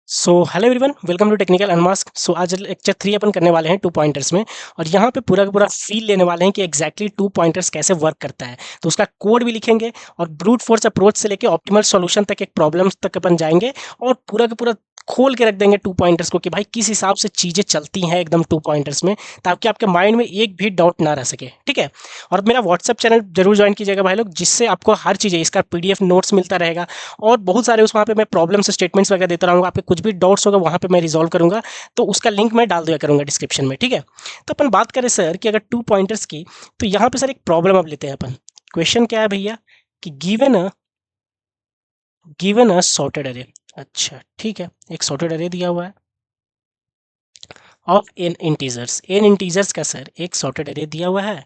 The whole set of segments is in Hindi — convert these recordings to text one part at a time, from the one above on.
So hello everyone, welcome to technical unmask. So आज लेक्चर 3 अपन करने वाले हैं 2 पॉइंटर्स में। और यहाँ पे पूरा का पूरा फील लेने वाले हैं कि एग्जैक्टली 2 पॉइंटर्स कैसे वर्क करता है। तो उसका कोड भी लिखेंगे और ब्रूट फोर्स अप्रोच से लेके ऑप्टिमल सॉल्यूशन तक, एक प्रॉब्लम तक अपन जाएंगे और पूरा का पूरा खोल के रख देंगे 2 पॉइंटर्स को कि भाई किस हिसाब से चीज़ें चलती हैं एकदम 2 पॉइंटर्स में, ताकि आपके माइंड में एक भी डाउट ना रह सके। ठीक है। और मेरा व्हाट्सएप चैनल जरूर ज्वाइन कीजिएगा भाई लोग, जिससे आपको हर चीज़ें, इसका पीडीएफ नोट्स मिलता रहेगा और बहुत सारे उस वहाँ पे मैं प्रॉब्लम्स स्टेटमेंट्स वगैरह देता रहूँगा। आपके कुछ भी डाउट्स होगा वहाँ पे मैं रिजॉल्व करूँगा, तो उसका लिंक मैं डाल दिया करूँगा डिस्क्रिप्शन में। ठीक है। तो अपन बात करें सर कि अगर 2 पॉइंटर्स की, तो यहाँ पे सर एक प्रॉब्लम अब लेते हैं अपन। क्वेश्चन क्या है भैया कि गिवन अ सॉर्टेड अरे। अच्छा ठीक है, एक सॉर्टेड अरे दिया हुआ है ऑफ एन इंटीजर्स का सर एक सॉर्टेड अरे दिया हुआ है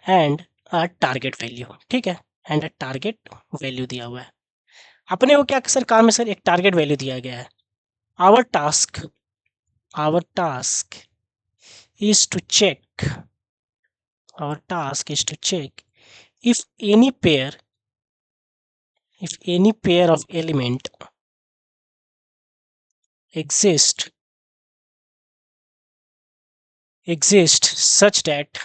एंड अ टारगेट वैल्यू। ठीक है, एंड अ टारगेट वैल्यू दिया हुआ है। अपने को क्या सर काम है सर, एक टारगेट वैल्यू दिया गया है। our task our task is to check our task is to check if any pair of element exist such that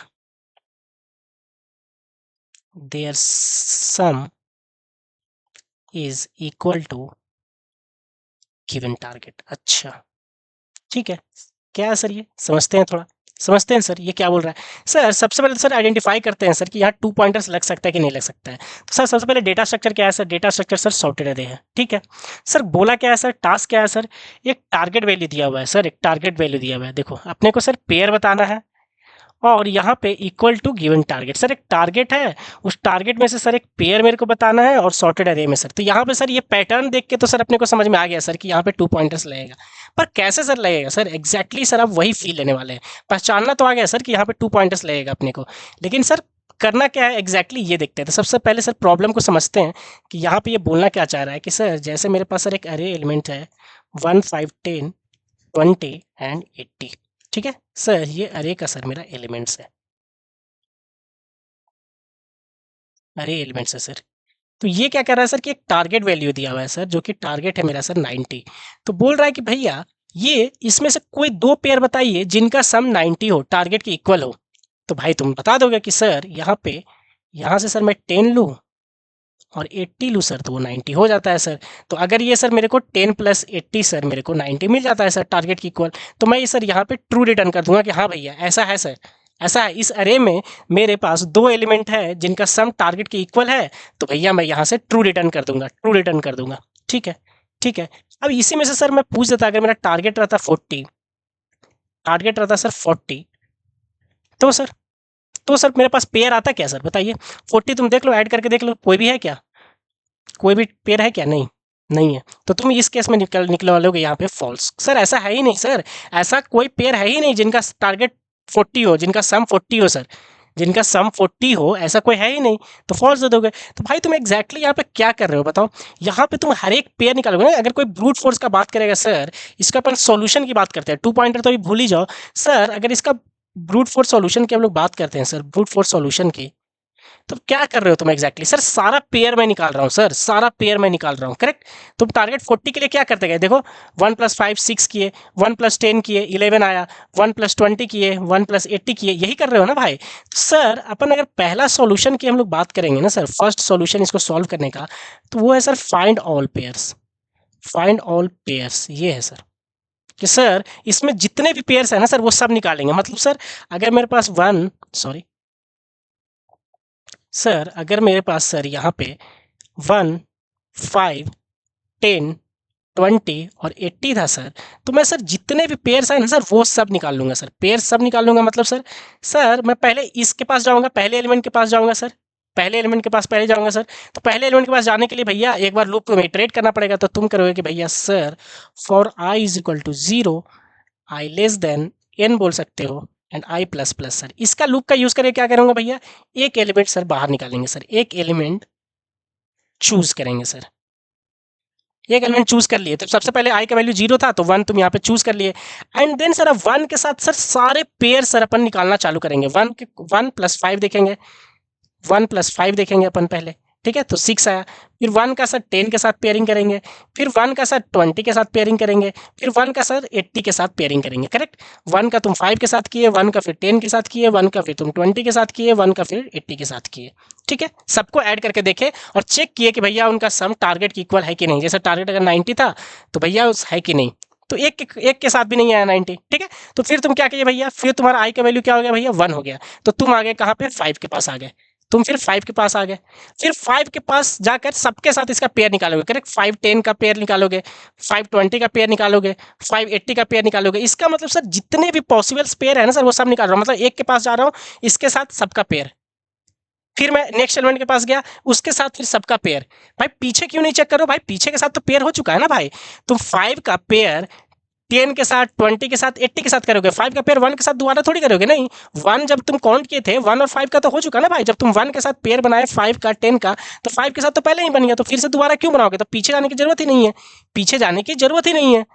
their sum is equal to given target। अच्छा ठीक है, क्या है सर ये, समझते हैं थोड़ा, समझते हैं सर ये क्या बोल रहा है। सर सबसे पहले सर आइडेंटिफाई करते हैं सर कि यहाँ 2 पॉइंटर्स लग सकता है कि नहीं लग सकता है। तो सर सबसे पहले डेटा स्ट्रक्चर क्या है sir, data structure sir sorted अरे है। ठीक है सर, बोला क्या है सर, टास्क क्या है सर, एक टारगेट वैल्यू दिया हुआ है सर, एक टारगेट वैल्यू दिया हुआ है। देखो अपने को सर पेयर बताना है और यहाँ पे equal to given target. Sir एक टारगेट है, उस टारगेट में से सर एक पेयर मेरे को बताना है और सॉर्टेड अरे में सर। तो यहाँ पे सर ये पैटर्न देख के तो सर अपने को समझ में आ गया सर कि यहाँ पे 2 पॉइंटर्स लगेगा। पर कैसे सर लगेगा सर, एग्जैक्टली सर आप वही फील लेने वाले हैं। पहचानना तो आ गया सर कि यहाँ पे 2 पॉइंटर्स लगेगा अपने को, लेकिन सर करना क्या है एग्जैक्टली ये देखते हैं। तो सबसे पहले सर प्रॉब्लम को समझते हैं कि यहाँ पे ये बोलना क्या चाह रहा है कि सर जैसे मेरे पास सर एक अरे एलिमेंट है 1 5 10 20 एंड 80। ठीक है सर, ये अरे का सर मेरा एलिमेंट्स है, अरे एलिमेंट्स है सर। तो ये क्या कर रहा है सर कि एक टारगेट वैल्यू दिया हुआ है सर, जो कि टारगेट है मेरा सर 90। तो बोल रहा है कि भैया ये इसमें से कोई 2 पेयर बताइए जिनका सम 90 हो, टारगेट के इक्वल हो। तो भाई तुम बता दोगे कि सर यहाँ पे, यहाँ से सर मैं 10 लूँ और 80 लूँ सर, तो वो 90 हो जाता है सर। तो अगर ये सर मेरे को 10 + 80 सर मेरे को 90 मिल जाता है सर टारगेट की इक्वल, तो मैं ये सर यहाँ पे ट्रू रिटर्न कर दूंगा कि हाँ भैया ऐसा है सर, ऐसा है। इस अरे में मेरे पास 2 एलिमेंट है जिनका सम टारगेट के इक्वल है, तो भैया मैं यहाँ से ट्रू रिटर्न कर दूंगा, ट्रू रिटर्न कर दूंगा। ठीक है, ठीक है। अब इसी में से सर मैं पूछ देता, अगर मेरा टारगेट रहता 40, टारगेट रहता सर 40, तो सर, तो सर मेरे पास पेयर आता क्या सर, बताइए। 40 तुम देख लो, ऐड करके देख लो, कोई भी है क्या, कोई भी पेयर है क्या, नहीं, नहीं है। तो तुम इस केस में निकलवा लोगे यहाँ पे फॉल्स। सर ऐसा है ही नहीं सर, ऐसा कोई पेयर है ही नहीं जिनका टारगेट 40 हो, जिनका सम 40 हो सर, जिनका सम 40 हो, ऐसा कोई है ही नहीं। तो फॉल्स दे दोगे। तो भाई तुम एग्जैक्टली यहाँ पे क्या कर रहे हो बताओ। यहाँ पे तुम हर एक पेयर निकालोगे ना। अगर कोई ब्रूट फोर्स का बात करेगा सर, इसका अपन सॉल्यूशन की बात करते हैं, 2 पॉइंटर तो अभी भूल ही जाओ सर। अगर इसका ब्रूट फोर्स सॉल्यूशन की हम लोग बात करते हैं सर, ब्रूट फोर्स सॉल्यूशन की, तो क्या कर रहे हो तुम एग्जैक्टली सर, सारा पेयर मैं निकाल रहा हूँ सर, सारा पेयर मैं निकाल रहा हूँ, करेक्ट। तुम टारगेट 40 के लिए क्या करते गए, देखो 1 + 5 6 किए, 1 + 10 किए 11 आया, 1 + 20 किए, 1 + 80 किए, यही कर रहे हो ना भाई। तो सर अपन अगर पहला सॉल्यूशन की हम लोग बात करेंगे ना सर, फर्स्ट सॉल्यूशन इसको सॉल्व करने का, तो वो है sir find all pairs. Find all pairs ये है सर कि सर इसमें जितने भी पेयर्स है ना सर वो सब निकालेंगे। मतलब सर अगर मेरे पास सर अगर मेरे पास सर यहाँ पे 1 5 10 20 और 80 था सर, तो मैं सर जितने भी पेयर्स आए ना सर वो सब निकाल लूंगा सर, पेयर सब निकाल लूंगा। मतलब सर, सर मैं पहले इसके पास जाऊंगा, पहले एलिमेंट के पास जाऊंगा सर, पहले एलिमेंट के पास पहले जाऊंगा सर। तो पहले एलिमेंट के पास जाने के लिए भैया एक बार लूप को इटरेट करना पड़ेगा। तो तुम करोगे कि भैया sir for i is equal to 0, i less than n बोल सकते हो, and i plus plus. Sir इसका लूप का यूज करके क्या करूंगा भैया, एक एलिमेंट सर बाहर निकालेंगे सर, एक एलिमेंट चूज करेंगे सर, एक एलिमेंट चूज कर लिए। तो सबसे पहले आई का वैल्यू 0 था, तो 1 तुम यहाँ पे चूज कर लिए। एंड देन सर अब 1 के साथ सर सारे पेयर सर अपन निकालना चालू करेंगे। 1 + 5 देखेंगे, 1 + 5 देखेंगे अपन पहले, ठीक है, तो 6 आया। फिर 1 का सर 10 के साथ पेयरिंग करेंगे, फिर 1 का सर 20 के साथ पेयरिंग करेंगे, फिर 1 का सर 80 के साथ पेयरिंग करेंगे, करेक्ट। 1 का तुम 5 के साथ किए, 1 का फिर 10 के साथ किए, 1 का फिर तुम 20 के साथ किए, 1 का फिर 80 के साथ किए, ठीक है। सबको ऐड करके देखे और चेक किए कि भैया उनका सम टारगेट की इक्वल है कि नहीं। जैसे टारगेट अगर 90 था तो भैया उस है कि नहीं, तो एक के साथ भी नहीं आया 90, ठीक है। तो फिर तुम क्या किए भैया, फिर तुम्हारा आई का वैल्यू क्या हो गया भैया, 1 हो गया। तो तुम आ गए कहाँ पे, 5 के पास आ गए। तुम फिर 5 के पास आ गए, फिर 5 के पास जाकर सबके साथ इसका पेयर निकालोगे, करेक्ट। 5 10 का पेयर निकालोगे, 5 20 का पेयर निकालोगे, 5 80 का पेयर निकालोगे। इसका मतलब सर जितने भी पॉसिबल पेयर है ना सर वो सब निकाल रहा हूँ, मतलब एक के पास जा रहा हूँ, इसके साथ सबका पेयर। फिर मैं नेक्स्ट एलिमेंट के पास गया, उसके साथ फिर सबका पेयर। भाई पीछे क्यों नहीं चेक करो, भाई पीछे के साथ तो पेयर हो चुका है ना भाई। तुम 5 का पेयर 10 के साथ, 20 के साथ, 80 के साथ करोगे, 5 का पेयर 1 के साथ दोबारा थोड़ी करोगे, नहीं। 1 जब तुम काउंट किए थे 1 और 5 का तो हो चुका ना भाई। जब तुम 1 के साथ पेयर बनाए 5 का 10 का, तो 5 के साथ तो पहले ही बन गया, तो फिर से दोबारा क्यों बनाओगे, तो पीछे जाने की जरूरत ही नहीं है, पीछे जाने की जरूरत ही नहीं है,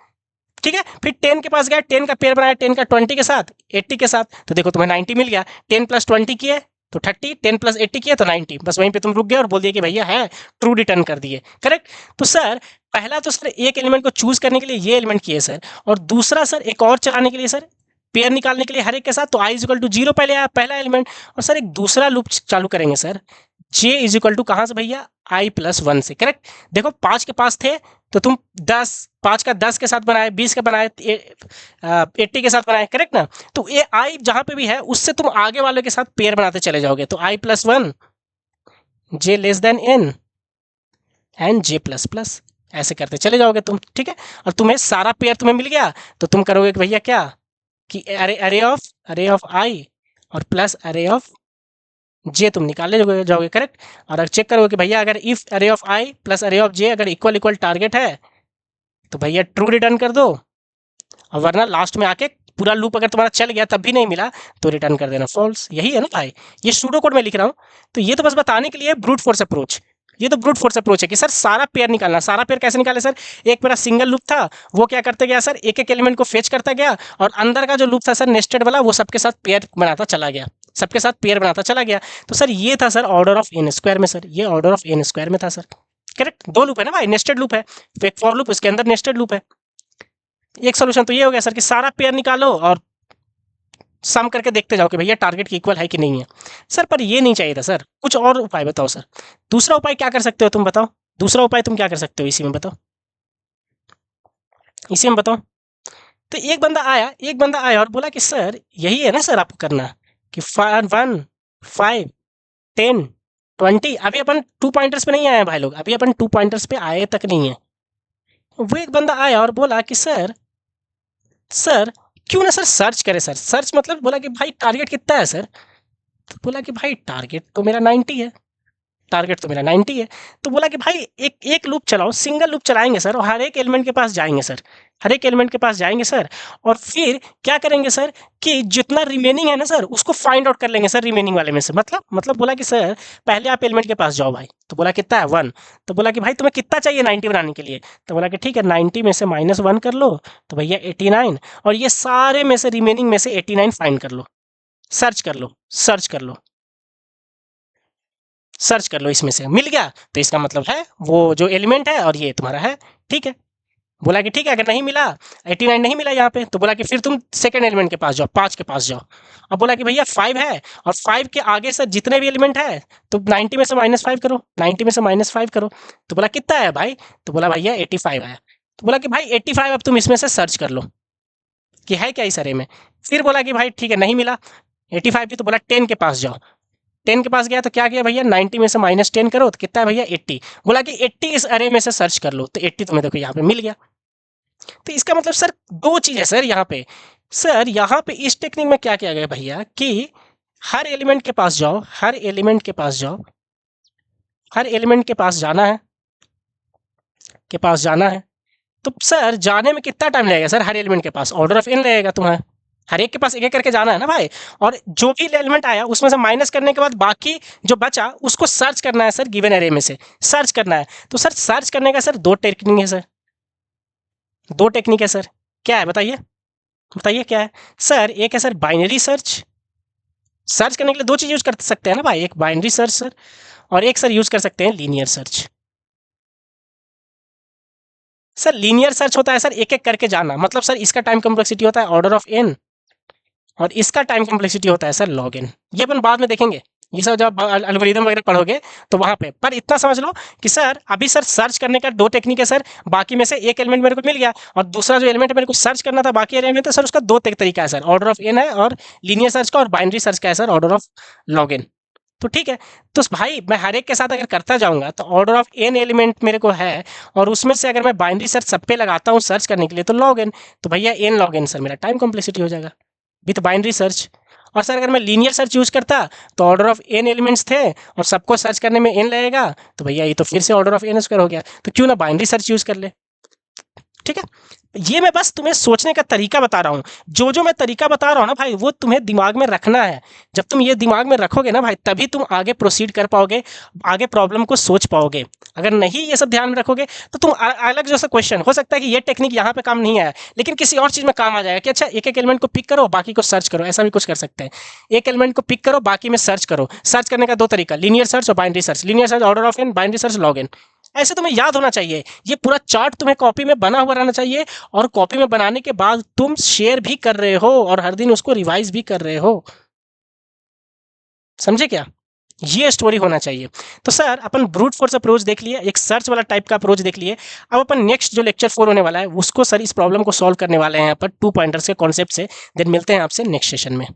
ठीक है। फिर 10 के पास गए, 10 का पेयर बनाया 10 का 20 के साथ, 80 के साथ, तो देखो तुम्हें 90 मिल गया। 10 प्लस 20 किए तो 30, 10 प्लस 80 किया तो 90, बस वहीं पे तुम रुक गए और बोल दिए कि भैया है, ट्रू रिटर्न कर दिए, करेक्ट। तो सर पहला तो सर एक एलिमेंट को चूज करने के लिए ये एलिमेंट किए सर, और दूसरा सर एक और चलाने के लिए सर, पेयर निकालने के लिए हर एक के साथ, तो आई इक्वल टू 0 पहले आया पहला एलिमेंट, और सर एक दूसरा लूप चालू करेंगे sir, j is equal to कहाँ से भैया, आई प्लस 1 से, करेक्ट। देखो 5 के पास थे तो तुम 10, 5 का 10 के साथ बनाए, 20 का बनाए, 80 के साथ बनाए, करेक्ट ना। तो ये आई जहां पे भी है उससे तुम आगे वाले के साथ पेयर बनाते चले जाओगे, तो I plus 1 J less than N and J plus plus, ऐसे करते चले जाओगे तुम, ठीक है। और तुम्हें सारा पेयर तुम्हें मिल गया, तो तुम करोगे कि भैया क्या, कि अरे ऑफ आई और प्लस अरे ऑफ जे तुम निकाले जाओगे, करेक्ट। और अगर चेक करोगे कि भैया अगर इफ अरे ऑफ आई प्लस अरे ऑफ जे अगर इक्वल इक्वल टारगेट है तो भैया ट्रू रिटर्न कर दो, और वरना लास्ट में आके पूरा लूप अगर तुम्हारा चल गया तब भी नहीं मिला तो रिटर्न कर देना फॉल्स। यही है ना भाई, ये सूडो कोड में लिख रहा हूँ। तो ये तो बस बताने के लिए ब्रूट फोर्स अप्रोच, ये तो ब्रूट फोर्स अप्रोच है कि सर सारा पेयर निकालना। सारा पेयर कैसे निकाले सर, एक मेरा सिंगल लूप था, वो क्या करते गया सर, एक एक एलिमेंट को फेच करता गया, और अंदर का जो लूप था सर नेस्टेड वाला, वो सबके साथ पेयर बनाता चला गया, सबके साथ पेयर बनाता चला गया। तो सर ये था sir order of n square में, सर ये ऑर्डर ऑफ एन स्क्वायर में था सर, करेक्ट। दो लूप है ना भाई, नेस्टेड लूप है, एक फॉर लूप, उसके अंदर नेस्टेड लूप है। एक सोल्यूशन तो ये हो गया सर कि सारा पेयर निकालो और सम करके देखते जाओ कि भैया टारगेट की इक्वल है कि नहीं है। सर पर ये नहीं चाहिए था सर, कुछ और उपाय बताओ सर। दूसरा उपाय क्या कर सकते हो तुम बताओ, दूसरा उपाय तुम क्या कर सकते हो इसी में बताओ, इसी में बताओ। तो एक बंदा आया और बोला कि सर यही है ना सर आपको करना, कि 1 5 10 20। अभी अपन 2 पॉइंटर्स पे नहीं आए हैं भाई लोग, अभी अपन 2 पॉइंटर्स पे आए तक नहीं है। वो एक बंदा आया और बोला कि सर सर क्यों ना सर सर्च करे, सर सर्च मतलब बोला कि भाई टारगेट कितना है सर, तो बोला कि भाई टारगेट तो मेरा 90 है, टारगेट तो मेरा 90 है। तो बोला कि भाई एक एक लूप चलाओ, सिंगल लूप चलाएंगे सर, और हर एक एलिमेंट के पास जाएंगे सर, हर एक एलिमेंट के पास जाएंगे सर, और फिर क्या करेंगे सर कि जितना रिमेनिंग है ना सर उसको फाइंड आउट कर लेंगे सर रिमेनिंग वाले में से। मतलब बोला कि सर पहले आप एलिमेंट के पास जाओ भाई, तो बोला कितना है 1, तो बोला कि भाई तुम्हें कितना चाहिए 90 बनाने के लिए, तो बोला कि ठीक है 90 में से -1 कर लो, तो भैया 89, और ये सारे में से रिमेनिंग में से 89 फाइंड कर लो, सर्च कर लो, सर्च कर लो, सर्च कर लो, इसमें से मिल गया तो इसका मतलब है वो जो एलिमेंट है और ये तुम्हारा है, ठीक है। बोला कि ठीक है अगर नहीं मिला 89 नहीं मिला यहाँ पे, तो बोला कि फिर तुम सेकंड एलिमेंट के पास जाओ, 5 के पास जाओ। अब बोला कि भैया 5 है और 5 के आगे से जितने भी एलिमेंट है तो 90 में से -5 करो, 90 में से -5 करो, तो बोला कितना है भाई, तो बोला भैया 85 आया। तो बोला कि भाई 85 अब तुम इसमें से सर्च कर लो कि है क्या इस अरे में। फिर बोला कि भाई ठीक है नहीं मिला 85 भी, तो बोला 10 के पास जाओ, 10 के पास गया तो क्या किया भैया 90 में से -10 करो तो कितना है भैया 80, बोला कि 80 इस अरे में से सर्च कर लो, तो 80 तुम्हें देखो यहाँ पे मिल गया। तो इसका मतलब सर दो चीज है सर यहाँ पे, सर यहाँ पे इस टेक्निक में क्या किया गया भैया कि हर एलिमेंट के पास जाओ, हर एलिमेंट के पास जाओ, हर एलिमेंट के पास जाना है, के पास जाना है। तो सर जाने में कितना टाइम लगेगा सर, हर एलिमेंट के पास ऑर्डर ऑफ एन लगेगा तुम्हें, हर एक के पास एक एक करके जाना है ना भाई, और जो भी एलिमेंट आया उसमें से माइनस करने के बाद बाकी जो बचा उसको सर्च करना है सर, गिवन एरे में से सर्च करना है। तो सर सर्च करने का सर दो टेक्निक है सर, दो टेक्निक है सर, क्या है बताइए, बताइए क्या है सर। एक है सर बाइनरी सर्च, सर्च करने के लिए दो चीज यूज कर सकते हैं ना भाई, एक बाइनरी सर्च सर, और एक सर यूज कर सकते हैं linear search. Sir linear search होता है सर एक एक करके जाना, मतलब सर इसका टाइम कॉम्प्लेक्सिटी होता है ऑर्डर ऑफ एन और इसका टाइम कॉम्प्लेक्सिटी होता है सर लॉग एन। ये अपन बाद में देखेंगे, ये सब जब एल्गोरिदम वगैरह पढ़ोगे तो वहां पे, पर इतना समझ लो कि सर अभी सर सर्च करने का दो टेक्निक है सर, बाकी में से एक एलिमेंट मेरे को मिल गया और दूसरा जो एलिमेंट मेरे को सर्च करना था बाकी एलिमेंट, तो सर उसका दो तरीका है सर, ऑर्डर ऑफ एन है और लीनियर सर्च का, और बाइनरी सर्च का है sir order of log n. तो ठीक है, तो भाई मैं हर एक के साथ अगर करता जाऊंगा तो ऑर्डर ऑफ एन एलिमेंट मेरे को है, और उसमें से अगर मैं बाइनरी सर्च सब पे लगाता हूँ सर्च करने के लिए तो लॉग एन, तो भैया एन लॉग एन सर मेरा टाइम कॉम्प्लेक्सिटी हो जाएगा विथ बाइनरी सर्च। और सर अगर मैं लीनियर सर्च यूज करता तो ऑर्डर ऑफ एन एलिमेंट्स थे और सबको सर्च करने में एन लगेगा, तो भैया ये तो फिर से ऑर्डर ऑफ एन स्क्वायर हो गया, तो क्यों ना बाइनरी सर्च यूज कर ले। ठीक है, ये मैं बस तुम्हें सोचने का तरीका बता रहा हूँ, जो जो मैं तरीका बता रहा हूँ ना भाई वो तुम्हें दिमाग में रखना है। जब तुम ये दिमाग में रखोगे ना भाई तभी तुम आगे प्रोसीड कर पाओगे, आगे प्रॉब्लम को सोच पाओगे। अगर नहीं ये सब ध्यान में रखोगे तो तुम अलग जैसा क्वेश्चन हो सकता है कि ये टेक्निक यहाँ पे काम नहीं आया लेकिन किसी और चीज में काम आ जाएगा कि अच्छा एक एक एलिमेंट को पिक करो बाकी को सर्च करो, ऐसा भी कुछ कर सकते हैं। एक एलिमेंट को पिक करो बाकी में सर्च करो, सर्च करने का दो तरीका लीनियर सर्च और binary search, linear search order of n, binary search log n. ऐसे तुम्हें याद होना चाहिए, ये पूरा चार्ट तुम्हें कॉपी में बना हुआ रहना चाहिए, और कॉपी में बनाने के बाद तुम शेयर भी कर रहे हो और हर दिन उसको रिवाइज भी कर रहे हो। समझे क्या, ये स्टोरी होना चाहिए। तो सर अपन ब्रूट फोर्स अप्रोच देख लिए, एक सर्च वाला टाइप का अप्रोच देख लिए। अब अपन नेक्स्ट जो लेक्चर 4 होने वाला है उसको सर इस प्रॉब्लम को सॉल्व करने वाले हैं अपन 2 पॉइंटर्स के कॉन्सेप्ट से। देन मिलते हैं आपसे नेक्स्ट सेशन में।